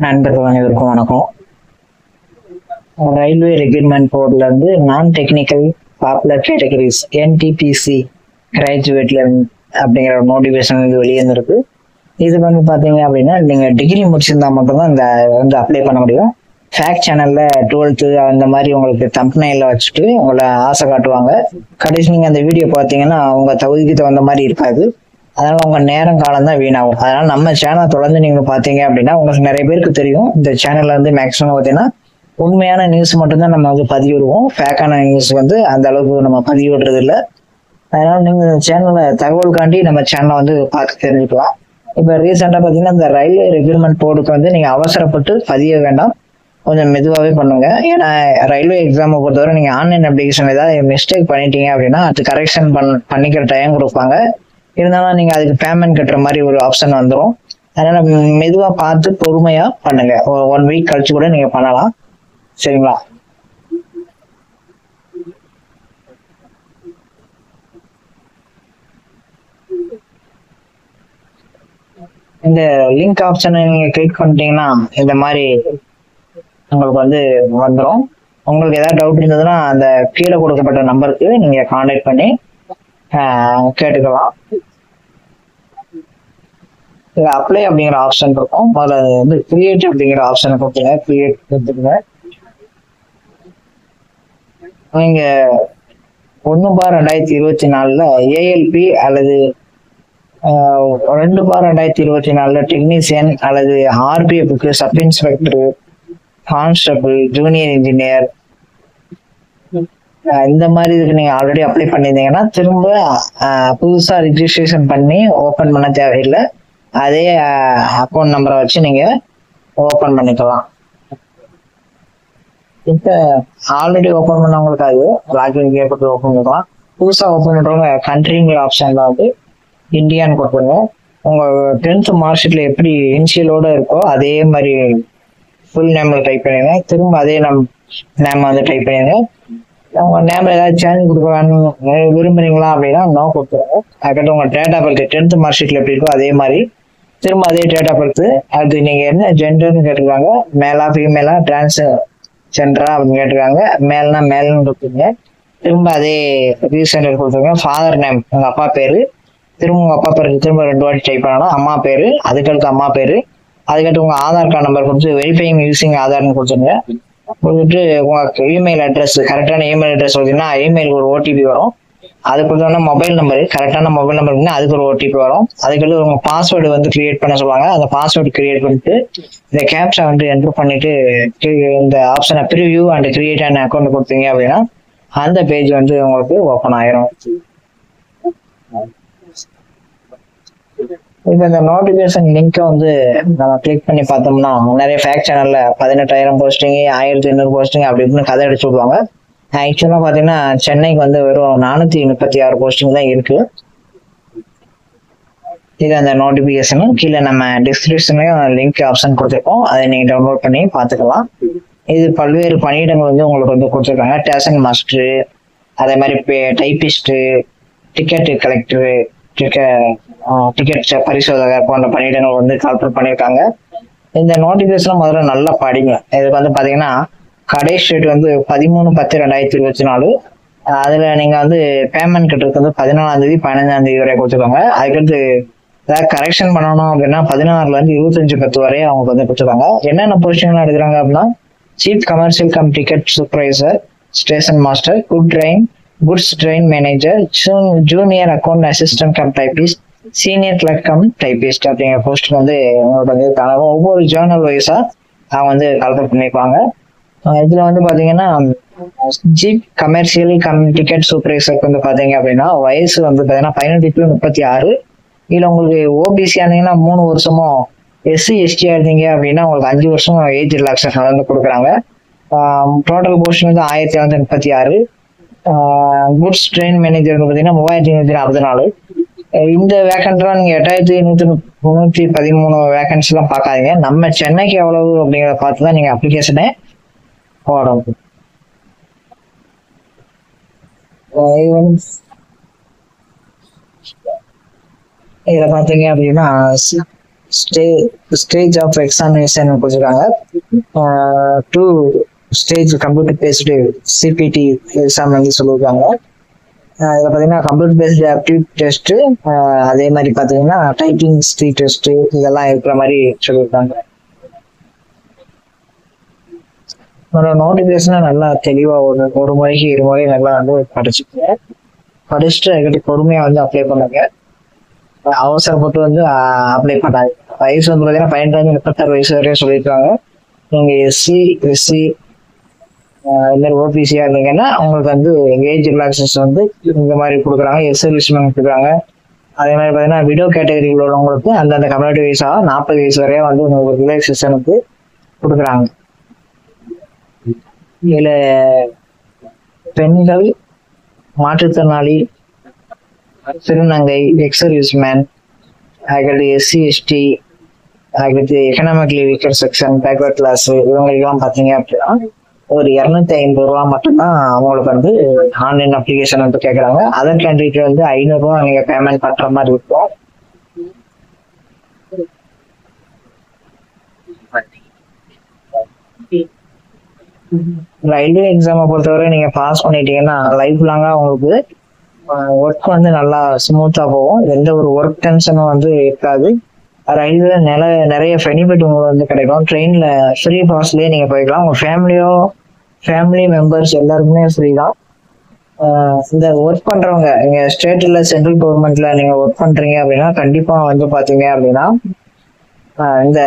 நண்பர்கள் அனைவருக்கும் வணக்கம். ரயில்வே ரெக்ரூட்மெண்ட் போர்டில் வந்து நான் டெக்னிக்கல் பாப்புலர் கேட்டகரிஸ் NTPC கிராஜுவேட்ல அப்படிங்கிற ஒரு நோட்டிஃபிகேஷன் வந்து வெளியே இருந்திருக்கு. இது வந்து பார்த்தீங்க அப்படின்னா நீங்கள் டிகிரி முடிச்சிருந்தா மட்டும்தான் இந்த வந்து அப்ளை பண்ண முடியும். ஃபேக்ட் சேனலில் 12th அந்த மாதிரி உங்களுக்கு தம்ப்நெயிலில் வச்சுட்டு உங்களை ஆசை காட்டுவாங்க. கடைசி நீங்கள் அந்த வீடியோ பார்த்தீங்கன்னா உங்கள் தகுதிக்கு தகுந்த மாதிரி இருக்காது. அதனால உங்க நேரம் காலம் தான் வீணாகும். அதனால நம்ம சேனல் தொடர்ந்து நீங்க பாத்தீங்க அப்படின்னா உங்களுக்கு நிறைய பேருக்கு தெரியும். இந்த சேனல்ல வந்து மேக்ஸிமம் பார்த்தீங்கன்னா உண்மையான நியூஸ் மட்டும்தான் நம்ம வந்து பதிவிடுவோம். ஃபேக்கான நியூஸ் வந்து அந்த அளவுக்கு நம்ம பதிவிடுறது இல்லை. அதனால நீங்க இந்த சேனல்ல தகவலுக்காண்டி நம்ம சேனலை வந்து பார்த்து தெரிஞ்சுக்கலாம். இப்ப ரீசெண்டா பாத்தீங்கன்னா இந்த ரயில்வே ரெக்ரூட்மெண்ட் போர்டுக்கு வந்து நீங்க அவசரப்பட்டு பதிய வேண்டாம், கொஞ்சம் மெதுவாகவே பண்ணுங்க. ஏன்னா ரயில்வே எக்ஸாமை பொறுத்தவரை நீங்க ஆன்லைன் அப்ளிகேஷன் ஏதாவது மிஸ்டேக் பண்ணிட்டீங்க அப்படின்னா அது கரெக்ஷன் பண்ணிக்கிற டைம் கொடுப்பாங்க. இருந்தாலும் நீங்க அதுக்கு பேமெண்ட் கட்டுற மாதிரி ஒரு ஆப்ஷன் வந்துடும். அதனால மெதுவா பார்த்து பொறுமையா பண்ணுங்க. 1 வீக் கழிச்சு கூட நீங்க பண்ணலாம். சரிங்களா? இந்த லிங்க் ஆப்ஷனை நீங்க கிளிக் பண்ணிட்டீங்கன்னா இந்த மாதிரி உங்களுக்கு வந்து வந்துடும். உங்களுக்கு ஏதாவது டவுட் இருந்ததுன்னா அந்த கீழே கொடுக்கப்பட்ட நம்பருக்கு நீங்க கான்டாக்ட் பண்ணி கேட்டுக்கலாம். இதுல அப்ளை அப்படிங்கிற ஆப்ஷன் இருக்கும். முதல்ல வந்து கிரியேட் அப்படிங்கிற ஆப்ஷனை கொடுத்துங்க. கிரியேட் கொடுத்துருங்க. நீங்க 1/2024 ALP அல்லது 2/2024 டெக்னீசியன் அல்லது RPFக்கு sub inspector, constable, junior engineer இந்த மாதிரி இதுக்கு நீங்க ஆல்ரெடி அப்ளை பண்ணியிருந்தீங்கன்னா திரும்ப புதுசா ரிஜிஸ்ட்ரேஷன் பண்ணி ஓபன் பண்ண தேவையில்லை. அதே அக்கௌண்ட் நம்பரை வச்சு நீங்க ஓபன் பண்ணிக்கலாம். இப்போ ஆல்ரெடி ஓபன் பண்ணவங்களுக்கு அது லாகின் ஏற்பட்டு ஓபன் பண்ணிக்கலாம். புதுசா ஓபன் பண்றவங்க கண்ட்ரிங்கிற ஆப்ஷன்ல வந்து இந்தியான்னு கொடுத்துருங்க. உங்க 10th மார்க் ஷீட்ல எப்படி இனிஷியலோட இருக்கோ அதே மாதிரி ஃபுல் நேம்ல டைப் பண்ணிடுங்க. திரும்ப அதே நேம் வந்து டைப் பண்ணிடுங்க. உங்க நேம்ல ஏதாவது சேஞ்ச் கொடுக்க விரும்புறீங்களா அப்படின்னா நோ கொடுத்துருங்க. அதுக்கப்புறம் உங்க date of birth 10th mark ஷீட்ல எப்படி இருக்கோ அதே மாதிரி திரும்ப அதே டேட் ஆஃப் பர்த். அது நீங்க என்ன ஜெண்டர்னு கேட்டிருக்காங்க, மேலா ஃபீமேலா டிரான்ஸ் ஜெண்டரா அப்படின்னு கேட்டிருக்காங்க. மேல்னா மேல்னு கொடுத்துருங்க. திரும்ப அதே ரீசெண்டர் கொடுத்துருங்க. ஃபாதர் நேம் உங்க அப்பா பேரு, திரும்ப உங்க அப்பா பேருக்கு திரும்ப 2 வாட்டி டைப் பண்ணணும். அம்மா பேரு, அதுக்கடுத்து அம்மா பேரு, அதுக்கடுத்து உங்க ஆதார் கார்டு நம்பர் கொடுத்து வெரிஃபைங் யூசிங் ஆதார்னு கொடுத்துருங்க. கொடுத்துட்டு உங்க இமெயில் அட்ரஸ் கரெக்டான இமெயில் அட்ரஸ் கொடுத்தீங்கன்னா இமெயிலுக்கு ஒரு OTP வரும். அது கொடுத்தோன்னா மொபைல் நம்பரு கரெக்டான மொபைல் நம்பர் அதுக்கு ஒரு OTP வரும். அதுக்கடுத்து உங்க பாஸ்வேர்டு வந்து கிரியேட் பண்ண சொல்லுவாங்க. அந்த பாஸ்வேர்டு கிரியேட் பண்ணிட்டு இந்த கேப்சா வந்து என்டர் பண்ணிட்டு இந்த ஆப்ஷனை preview and create and account கொடுத்தீங்க அப்படின்னா அந்த பேஜ் வந்து உங்களுக்கு ஓப்பன் ஆயிரும். இப்போ இந்த நோட்டிஃபிகேஷன் லிங்கை வந்து நம்ம கிளிக் பண்ணி பார்த்தோம்னா நிறைய ஃபேக்ட் சேனல்ல 18,000 போஸ்டிங், 1,800 போஸ்டிங் அப்படி இப்படின்னு கதை அடிச்சு விடுவாங்க. ஆக்சுவலாக பார்த்தீங்கன்னா சென்னைக்கு வந்து வெறும் 436 போஸ்டிங் தான் இருக்கு. இது அந்த நோட்டிஃபிகேஷனும் கீழே நம்ம டிஸ்கிரிப்ஷன்லையும் லிங்க் ஆப்ஷன் கொடுத்துருக்கோம். அதை நீங்கள் டவுன்லோட் பண்ணி பார்த்துக்கலாம். இது பல்வேறு பணியிடங்கள் வந்து உங்களுக்கு வந்து கொடுத்துருக்காங்க. ஸ்டேஷன் மாஸ்டரு, அதே மாதிரி டைப்பிஸ்ட்டு, டிக்கெட் கலெக்டரு, டிக்கெட் பரிசோதகர் போன்ற பணியிடங்கள் வந்து கால்குலேட் பண்ணியிருக்காங்க. இந்த நோட்டிஃபிகேஷன் முதல்ல நல்லா படிங்க. இதுக்கு வந்து பார்த்தீங்கன்னா கடைசி டேட் வந்து 13/10/2024. அதில் நீங்கள் வந்து பேமெண்ட் கட்டுறதுக்கு வந்து 14ஆம் தேதி 15ஆம் தேதி வரை கொடுத்துருக்காங்க. அதுக்கடுத்து ஏதாவது கரெக்ஷன் பண்ணணும் அப்படின்னா 16லேருந்து 25/10 வரை அவங்க வந்து கொடுத்துருக்காங்க. என்னென்ன பொசிஷன்லாம் எடுக்கிறாங்க அப்படின்னா chief commercial cum ticket supervisor, station master, goods train manager, junior account assistant cum typist, senior clerk cum typist அப்படிங்கிற போஸ்ட் வந்து உங்களுக்கு வந்து ஒவ்வொரு ஜேர்னல் வைஸா அவங்க வந்து கால்குலேட் பண்ணியிருப்பாங்க. இதுல வந்து பாத்தீங்கன்னா சீஃப் கமர்ஷியல் கம் டிக்கெட் சூப்பர்வைசருக்கு வந்து பாத்தீங்க அப்படின்னா வயசு வந்து பாத்தீங்கன்னா 18 to 36. இதுல உங்களுக்கு OBC ஆனீங்கன்னா 3 வருஷமும், SC/ST இருந்தீங்க அப்படின்னா உங்களுக்கு 5 வருஷம் ஏஜ் ரிலாக்ஸேஷன் வந்து கொடுக்குறாங்க. டோட்டல் போஸ்ட் வந்து 1,736. குட்ஸ் ட்ரெயின் மேனேஜர் பார்த்தீங்கன்னா 3,364. இந்த வேக்கன்ட்லாம் நீங்க 8,113 வேகன்சி எல்லாம் பார்க்காதீங்க. நம்ம சென்னைக்கு எவ்வளவு அப்படிங்கிறத பார்த்து தான் நீங்க அப்ளிகேஷனே போடணும். இதை பார்த்தீங்க அப்படின்னா ஸ்டேஜ் ஆஃப் எக்ஸாமினேஷன் கொடுத்துருக்காங்க. 2 stage computer based CBT exam வந்து சொல்லியிருக்காங்க. இதில் பார்த்தீங்கன்னா கம்ப்யூட்டர் பேஸ்டு ஆப்டிடியூட் டெஸ்ட்டு, அதே மாதிரி பார்த்தீங்கன்னா டைப்பிங் ஸ்கில் டெஸ்ட்டு இதெல்லாம் இருக்கிற மாதிரி சொல்லியிருக்காங்க. நோட்டிஃபிகேஷனாக நல்லா தெளிவாக ஒரு முறைக்கு 2 முறை நல்லா வந்து படிச்சுட்டு அதுக்கிட்ட பொறுமையாக வந்து அப்ளை பண்ணுங்க. அவசரப்பட்டு வந்து அப்ளை பண்ணாங்க. வயசு வந்து பார்த்தீங்கன்னா 18-36 வயசு வரையும் சொல்லியிருக்காங்க. நீங்கள் எஸ்சி இந்த ஓபிசியாக இருந்தீங்கன்னா உங்களுக்கு வந்து ஏஜ் ரிலாக்ஸேஷன் வந்து இந்த மாதிரி கொடுக்குறாங்க. எஸ்எல்எஸ்மெண்ட் கொடுக்குறாங்க. அதே மாதிரி பார்த்தீங்கன்னா விடோ கேட்டகரியில் உள்ளவங்களுக்கு அந்தந்த கம்யூனிட்டி வயசாக 40 வயசு வரையும் வந்து உங்களுக்கு ரிலாக்ஸேஷனுக்கு கொடுக்குறாங்க. இதில் பெண்கள், மாற்றுத்திறனாளி, திருநங்கை, எக்ஸர்வீஸ்மேன், அதுக்கடுத்து எஸ்சி எஸ்டி, அதுக்கடுத்து economically weaker section, backward class இவங்களுக்கெல்லாம் பார்த்தீங்க அப்படின்னா ஒரு 250 ரூபா மட்டும்தான் அவங்களுக்கு வந்து ஆன்லைன் அப்ளிகேஷன் வந்து கேட்குறாங்க. அதர் கேண்டிடேட் வந்து 500 ரூபா நீங்கள் பேமெண்ட் பண்ணுற மாதிரி இருக்கும். ரயில்வே எக்ஸாமை பொறுத்தவரை நீங்கள் பாஸ் பண்ணிட்டீங்கன்னா லைஃப் லாங்காக உங்களுக்கு ஒர்க் வந்து நல்லா ஸ்மூத்தாக போகும். எந்த ஒரு ஒர்க் டென்ஷனும் வந்து இருக்காது. ரயில்வே நிறைய பெனிஃபிட் உங்களுக்கு வந்து கிடைக்கும். ட்ரெயினில் ஃப்ரீ பாஸ்லேயே நீங்கள் போய்க்கலாம். உங்கள் ஃபேமிலி மெம்பர்ஸ் எல்லாருக்குமே ஃப்ரீ தான். இந்த ஒர்க் பண்ணுறவங்க நீங்கள் ஸ்டேட்டில் சென்ட்ரல் கவர்மெண்ட்டில் நீங்கள் ஒர்க் பண்ணுறீங்க அப்படின்னா கண்டிப்பாக வந்து பார்த்தீங்க அப்படின்னா இந்த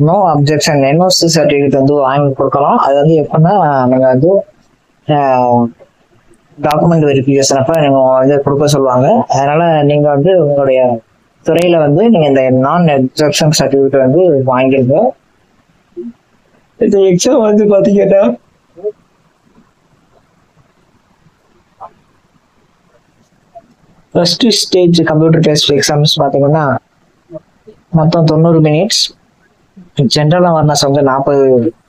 நோ அப்ஜெக்ஷன் என்ஓசி சர்டிஃபிகேட் வந்து வாங்கி கொடுக்கலாம். அது வந்து எப்படின்னா நீங்கள் வந்து டாக்குமெண்ட் வெரிஃபிகேஷன் அப்போ நீங்கள் வந்து கொடுக்க சொல்லுவாங்க. அதனால் நீங்கள் வந்து உங்களுடைய துறையில் வந்து நீங்கள் இந்த நான் அப்ஜெக்ஷன் சர்டிஃபிகேட் வந்து வாங்கிருங்க. இந்த எக்ஸாம் வந்து பார்த்தீங்கன்னா first stage computer test exams பார்த்தீங்கன்னா மொத்தம் 90 மினிட்ஸ். ஜென்ரல் அவேர்னஸ் வந்து 40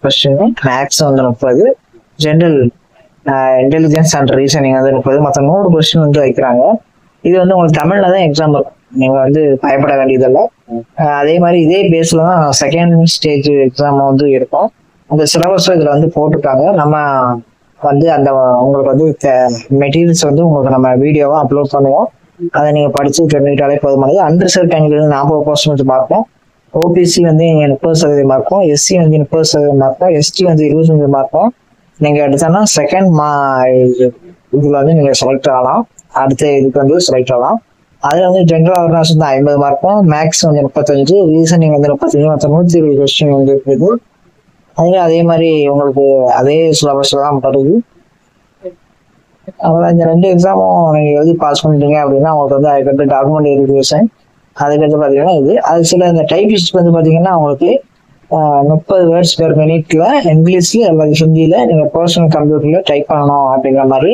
கொஸ்டின், மேக்ஸ் வந்து 30, ஜென்ரல் இன்டெலிஜென்ஸ் அண்ட் ரீசனிங் வந்து 30, மொத்தம் 100 கொஸ்டின் வந்து வைக்கிறாங்க. இது வந்து உங்களுக்கு தமிழ்ல தான் எக்ஸாம் இருக்கும். நீங்கள் வந்து பயப்பட வேண்டியதில்லை. அதே மாதிரி இதே பேஸில் தான் செகண்ட் ஸ்டேஜ் எக்ஸாம் வந்து இருக்கும். அந்த சிலபஸும் இதில் வந்து போட்டிருக்காங்க. நம்ம வந்து அந்த உங்களுக்கு வந்து மெட்டீரியல்ஸ் வந்து உங்களுக்கு நம்ம வீடியோவாக அப்லோட் பண்ணுவோம். அதை நீங்கள் படித்து தெரிஞ்சுக்கிட்டாலே போதுமானது. அன்ரிசர்வ் கேண்டிடேட் 40% பார்ப்போம். ஓபிசி வந்து 30% பார்ப்போம். எஸ்சி வந்து 30% பார்ப்போம். எஸ்டி வந்து 20% பார்ப்போம். நீங்கள் எடுத்தோன்னா செகண்ட் இதில் வந்து நீங்கள் செலக்ட் ஆகலாம். அடுத்த இதுக்கு வந்து செலக்ட் ஆகலாம். அதில் வந்து ஜென்ரல் அவேர்னஸ் வந்து 50 பார்ப்போம். மேக்ஸ் வந்து 35, ரீசனிங் வந்து 35, மொத்தம் 120 கொஸ்டின் வந்து இருக்குது. அதே மாதிரி உங்களுக்கு அதே சிலபஸ் தான் வருது. அவ்வளோ இந்த 2 எக்ஸாமும் நீங்கள் எழுதி பாஸ் பண்ணிட்டீங்க அப்படின்னா உங்களுக்கு வந்து அதுக்கடுத்து டாக்குமெண்ட் வெரிஃபிகேஷன், அதுக்கடுத்து பார்த்தீங்கன்னா அது சில இந்த டைபிஸ்ட் வந்து பார்த்தீங்கன்னா உங்களுக்கு 30 வேர்ட்ஸ் பெர் மினிட்ல இங்கிலீஷ்ல அல்லது ஹிந்தியில நீங்கள் பர்சனல் கம்ப்யூட்டர்ல டைப் பண்ணணும் அப்படிங்கிற மாதிரி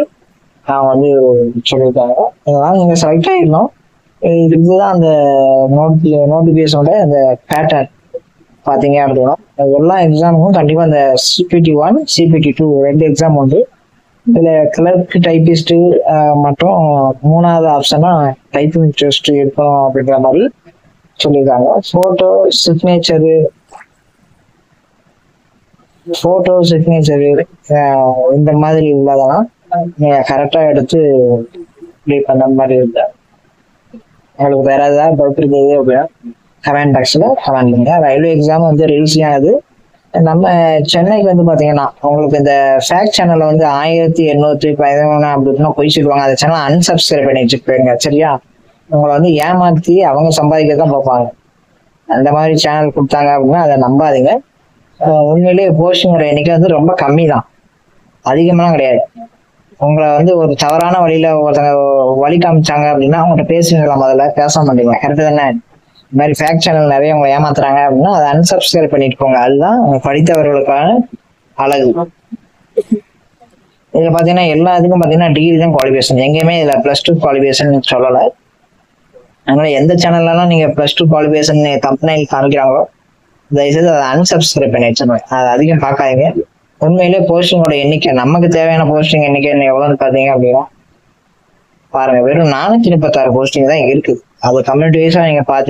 அவங்க வந்து சொல்லியிருக்காங்க. இதெல்லாம் நீங்கள் செலக்ட் ஆகிடணும். இதுதான் அந்த நோட்டிஃபிகேஷனோட அந்த பேட்டர்ன் பார்த்தீங்க அப்படின்னா எல்லா எக்ஸாமுக்கும் கண்டிப்பாக இந்த CPT 1, CPT 2 2 எக்ஸாம் உண்டு. இதில் கிளர்க், டைப்பிஸ்ட்டு மற்றும் 3வது ஆப்ஷனாக டைப்பிங் டெஸ்ட் இருக்கணும் அப்படிங்கிற மாதிரி சொல்லியிருக்காங்க. ஃபோட்டோ சிக்னேச்சரு இந்த மாதிரி உள்ளதெல்லாம் நீங்கள் கரெக்டாக எடுத்து ப்ளே பண்ண மாதிரி இருந்தா உங்களுக்கு வேற ஏதாவது டவுட் இருக்குது அப்படின்னா கமெண்ட் பாக்ஸில் கமெண்ட் பண்ணுங்க. ரயில்வே எக்ஸாம் வந்து ரிலீஸ் ஆனது நம்ம சென்னைக்கு வந்து பார்த்தீங்கன்னா உங்களுக்கு இந்த ஃபேக்ட் சேனலில் வந்து 1811 அப்படின்னா போய் சொல்லுவாங்க. அந்த சேனலை அன்சப்ஸ்கிரைப் பண்ணி வச்சுட்டு போயிருங்க. சரியா? உங்களை வந்து ஏமாற்றி அவங்க சம்பாதிக்க தான் பார்ப்பாங்க. அந்த மாதிரி சேனல் கொடுத்தாங்க அப்படின்னா அதை நம்பாதீங்க. உண்மையிலேயே போஸ்டிங்கோட எண்ணிக்கை வந்து ரொம்ப கம்மி தான், அதிகமாலாம் கிடையாது. உங்களை வந்து ஒரு தவறான வழியில ஒருத்தங்க வழி காமிச்சாங்க அப்படின்னா அவங்கள்ட்ட பேசுவீங்களா? முதல்ல பேச மாட்டீங்க. கரெக்டு தானே? இந்த மாதிரி ஃபேக்ட் சேனல் நிறைய உங்களை ஏமாத்துறாங்க அப்படின்னா அதை அன்சப்ஸ்கிரைப் பண்ணிட்டு போங்க. அதுதான் படித்தவர்களுக்கான அழகு. இதில் பார்த்தீங்கன்னா எல்லா இதுக்கும் பார்த்தீங்கன்னா டிகிரி தான் குவாலிஃபிகேஷன். எங்கேயுமே இதில் +2 குவாலிஃபிகேஷன் சொல்லலை. அதனால எந்த சேனல்லாம் நீங்கள் +2 குவாலிஃபிகேஷன் கம்பெனியில் காமிக்கிறாங்களோ தயவுசெய்து அதை அன்சப்ஸ்கிரைப் பண்ணி வச்சிருவேன். அது அதிகம் பார்க்காதீங்க. உண்மையிலே போஸ்டிங்கோட எண்ணிக்கை நமக்கு தேவையான போஸ்டிங் எண்ணிக்கை எவ்வளோன்னு பார்த்தீங்க அப்படின்னா பாருங்க, வெறும் 436 போஸ்டிங் தான் இருக்குது. அது கம்யூனிட்டி வைஸாக நீங்கள் பார்த்து